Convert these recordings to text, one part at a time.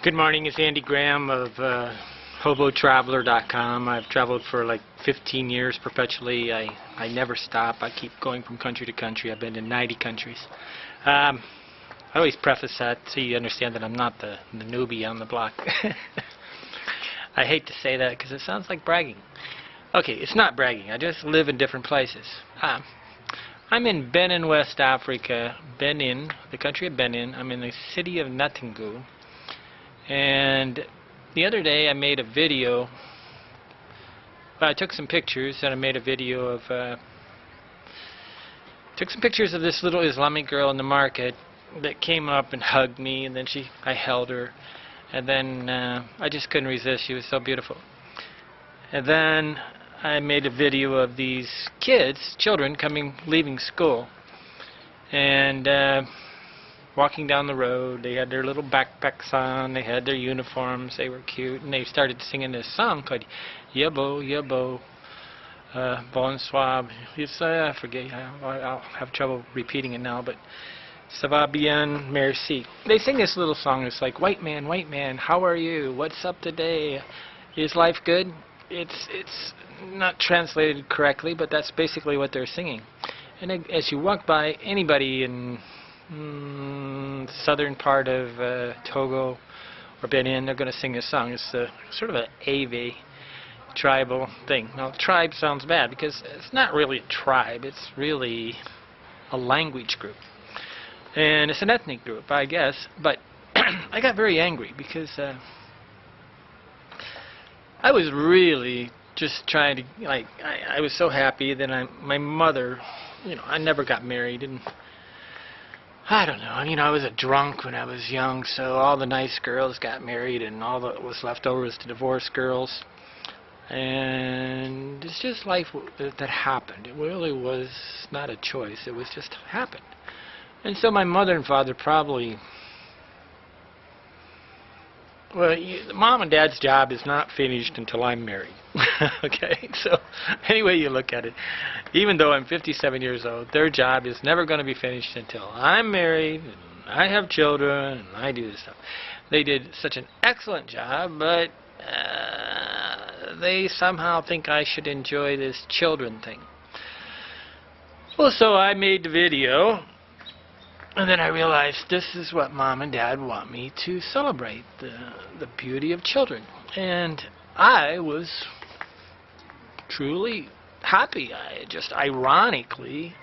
Good morning, it's Andy Graham of hoboontheroad.com. I've traveled for like 15 years perpetually. I never stop. I keep going from country to country. I've been to 90 countries. I always preface that so you understand that I'm not the newbie on the block. I hate to say that because it sounds like bragging. Okay, it's not bragging. I just live in different places. I'm in Benin, West Africa. Benin, the country of Benin. I'm in the city of Nottingham. And the other day I made a video. Well, I took some pictures and I made a video of took some pictures of this little Islamic girl in the market that came up and hugged me, and then I held her, and then I just couldn't resist. She was so beautiful. And then I made a video of these children leaving school, and walking down the road. They had their little backpacks on, they had their uniforms, they were cute, and they started singing this song called Yebo, Yebo, Bonsoir. I forget, I'll have trouble repeating it now, but Ça va bien, merci. They sing this little song. It's like, white man, how are you? What's up today? Is life good? It's not translated correctly, but that's basically what they're singing. And as you walk by anybody in southern part of Togo or Benin, they're going to sing this song. It's sort of an Ave tribal thing. Now, tribe sounds bad because it's not really a tribe. It's really a language group. And it's an ethnic group, I guess. But I got very angry because I was really just trying to, like, I was so happy that my mother, I never got married, and I don't know, I was a drunk when I was young, so all the nice girls got married and all that was left over was the divorced girls. And it's just life that happened. It really was not a choice. It was just happened. And so my mother and father probably, well, mom and dad's job is not finished until I'm married. Okay, so anyway you look at it, even though I'm 57 years old, their job is never going to be finished until I'm married and I have children and I do this stuff. They did such an excellent job, but they somehow think I should enjoy this children thing. Well, so I made the video, and then I realized this is what mom and dad want me to celebrate, the beauty of children. And I was truly happy. I just ironically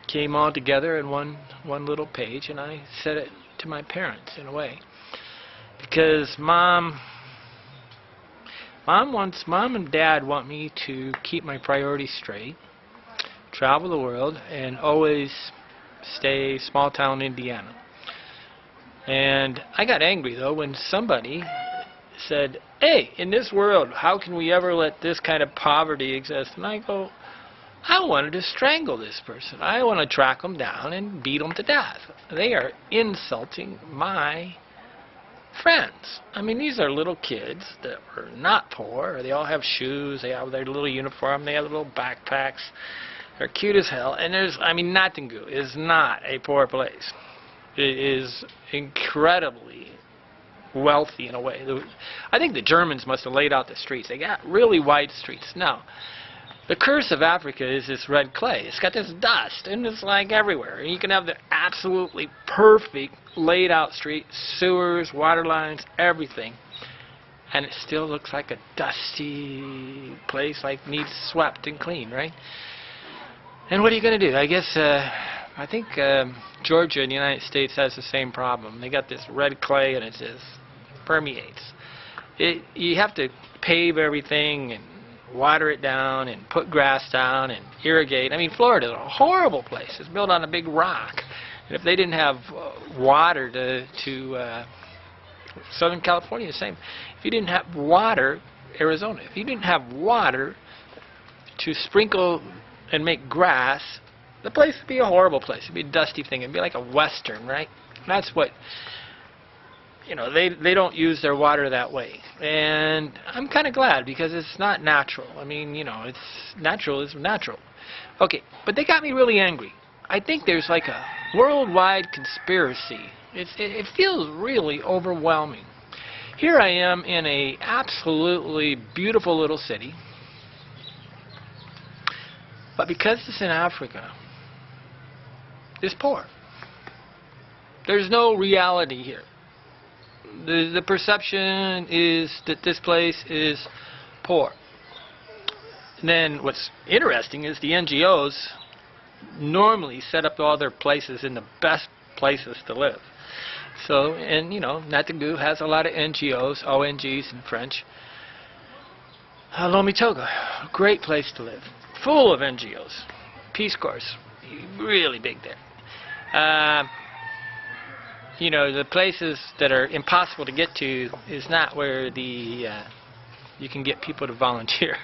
came all together in one little page, and I said it to my parents in a way. Because mom and dad want me to keep my priorities straight, travel the world, and always stay small town Indiana. And I got angry though when somebody said, hey, in this world, how can we ever let this kind of poverty exist? And I go, I wanted to strangle this person. I want to track them down and beat them to death. They are insulting my friends. I mean, these are little kids that are not poor. They all have shoes. They have their little uniform. They have little backpacks. They're cute as hell. And Nottingham is not a poor place. It is incredibly wealthy in a way. I think the Germans must have laid out the streets. They got really wide streets. Now, the curse of Africa is this red clay. It's got this dust, and it's like everywhere. And you can have the absolutely perfect laid out street, sewers, water lines, everything, and it still looks like a dusty place, like needs swept and cleaned, right? And what are you going to do? I guess I think Georgia in the United States has the same problem. They got this red clay, and it just permeates. You have to pave everything and water it down and put grass down and irrigate. I mean, Florida is a horrible place. It's built on a big rock. And if they didn't have water to Southern California, the same. If you didn't have water, Arizona, if you didn't have water to sprinkle and make grass, the place would be a horrible place. It'd be a dusty thing. It'd be like a western, right? And that's what, they don't use their water that way. And I'm kind of glad because it's not natural. I mean, it's natural is natural. Okay, but they got me really angry. I think there's like a worldwide conspiracy. It feels really overwhelming. Here I am in a absolutely beautiful little city, but because it's in Africa, it's poor. There's no reality here. The perception is that this place is poor. And then what's interesting is the NGOs normally set up all their places in the best places to live. So, and you know, Natagu has a lot of NGOs, ONGs in French. Lomitoga, great place to live. Full of NGOs. Peace Corps, really big there. You know, the places that are impossible to get to is not where you can get people to volunteer.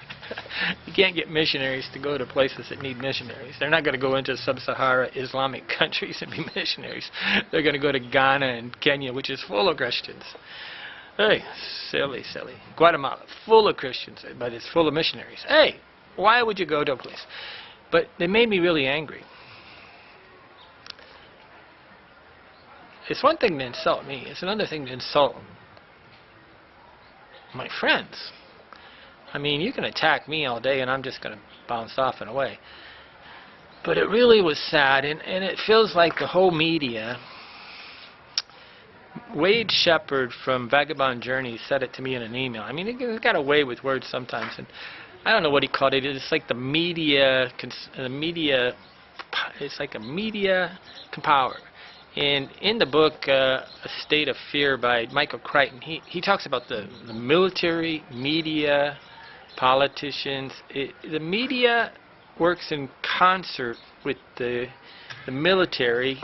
You can't get missionaries to go to places that need missionaries. They're not going to go into sub-Sahara Islamic countries and be missionaries. They're going to go to Ghana and Kenya, which is full of Christians. Hey, silly. Guatemala, full of Christians, but it's full of missionaries. Hey, why would you go to a place? But they made me really angry. It's one thing to insult me. It's another thing to insult my friends. I mean, you can attack me all day and I'm just going to bounce off and away. But it really was sad, and it feels like the whole media... Wade Shepard from Vagabond Journey said it to me in an email. I mean, he's got a way with words sometimes, and I don't know what he called it. It's like the media, it's like a media power. And in the book, A State of Fear by Michael Crichton, he talks about the military, media, politicians. The media works in concert with the military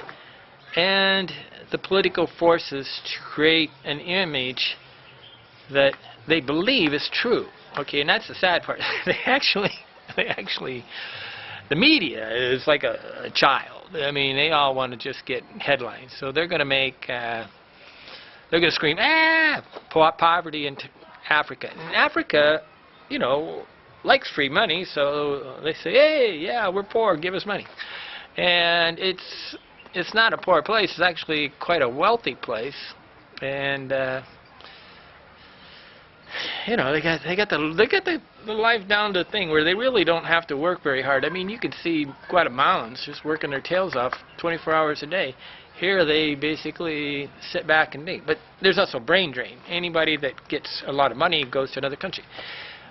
and the political forces to create an image that they believe is true. Okay, and that's the sad part. The media is like a child. I mean, they all want to just get headlines. So they're going to make, they're going to scream, poverty in Africa. And Africa, you know, likes free money, so they say, hey, yeah, we're poor, give us money. And it's not a poor place. It's actually quite a wealthy place, and you know, they got the life down to a thing where they really don't have to work very hard. I mean, you can see Guatemalans just working their tails off 24 hours a day. Here they basically sit back and think. But there's also brain drain. Anybody that gets a lot of money goes to another country.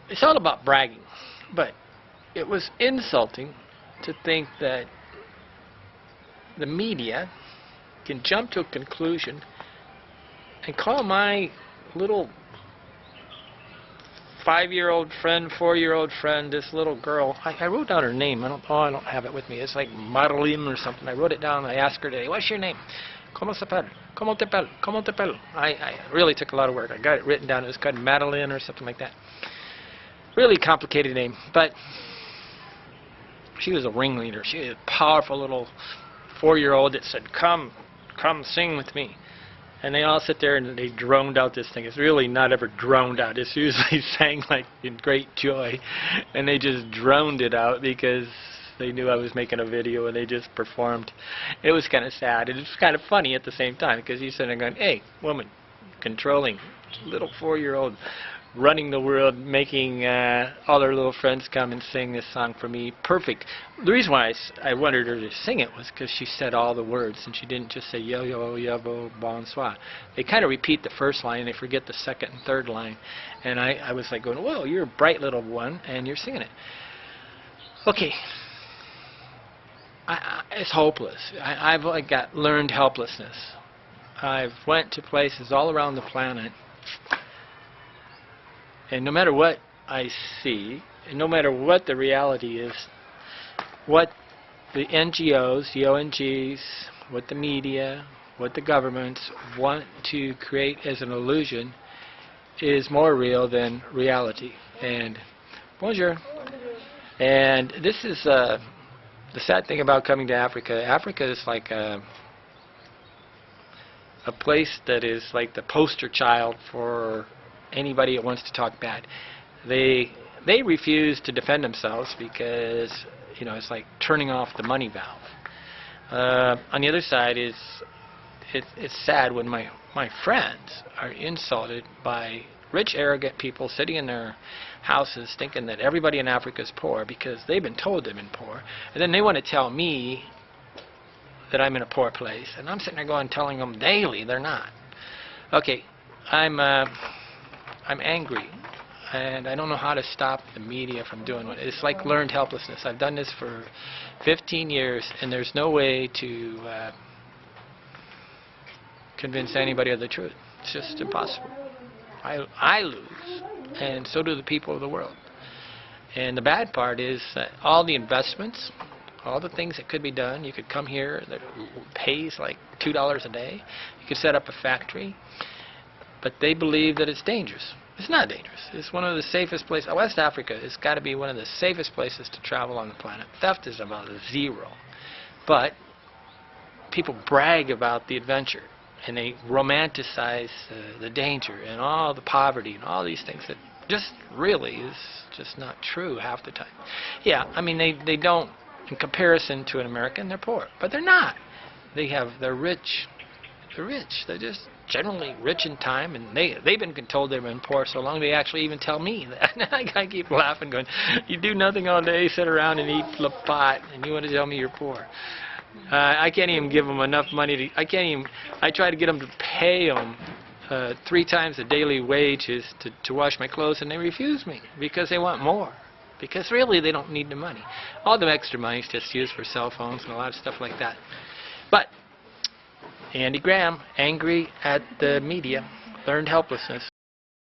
It's all about bragging. But it was insulting to think that the media can jump to a conclusion and call my little 5-year-old friend, 4-year-old friend, this little girl. I wrote down her name. I don't have it with me. It's like Marilyn or something. I wrote it down. I asked her today, what's your name? ¿Cómo se pelo? ¿Cómo te pelo? ¿Cómo te pelo? I really took a lot of work. I got it written down. It was called Madeline or something like that. Really complicated name. But she was a ringleader. She was a powerful little 4-year-old that said, come sing with me. And they all sit there and they droned out this thing. It's really not ever droned out. It's usually sang like in great joy. And they just droned it out because they knew I was making a video, and they just performed. It was kind of sad. It was kind of funny at the same time, because you're sitting there going, hey, woman, controlling, little 4-year-old, running the world, making all her little friends come and sing this song for me. Perfect. The reason why I wanted her to sing it was because she said all the words, and she didn't just say yo yo yabo bonsoir. They kind of repeat the first line, and they forget the second and third line. And I was like going, whoa, you're a bright little one, and you're singing it. Okay. It's hopeless. I've like learned helplessness. I've went to places all around the planet, and no matter what I see, and no matter what the reality is, what the NGOs, the ONGs, what the media, what the governments want to create as an illusion is more real than reality. And bonjour. And this is the sad thing about coming to Africa. Africa is like a place that is like the poster child for anybody that wants to talk bad. They refuse to defend themselves because, you know, it's like turning off the money valve. On the other side is it's sad when my friends are insulted by rich, arrogant people sitting in their houses thinking that everybody in Africa is poor because they've been told they've been poor, and then they want to tell me that I'm in a poor place, and I'm sitting there going telling them daily they're not. Okay, I'm angry, and I don't know how to stop the media from doing it. It's like learned helplessness. I've done this for 15 years, and there's no way to convince anybody of the truth. It's just impossible. I lose, and so do the people of the world. And the bad part is that all the investments, all the things that could be done, you could come here that pays like $2 a day, you could set up a factory, but they believe that it's dangerous. It's not dangerous. It's one of the safest places. West Africa has got to be one of the safest places to travel on the planet. Theft is about 0. But people brag about the adventure, and they romanticize the danger and all the poverty and all these things that just really is just not true half the time. Yeah, I mean, they don't, in comparison to an American, they're poor. But they're not. They're rich. They're rich. They're just generally rich in time, and they've been told they've been poor so long they actually even tell me that. I keep laughing, going, you do nothing all day, sit around and eat the pot, and you want to tell me you're poor. I can't even give them enough money to. I try to get them to pay them 3 times the daily wages to wash my clothes, and they refuse me because they want more. Because really, they don't need the money. All the extra money is just used for cell phones and a lot of stuff like that. But Andy Graham, angry at the media, learned helplessness.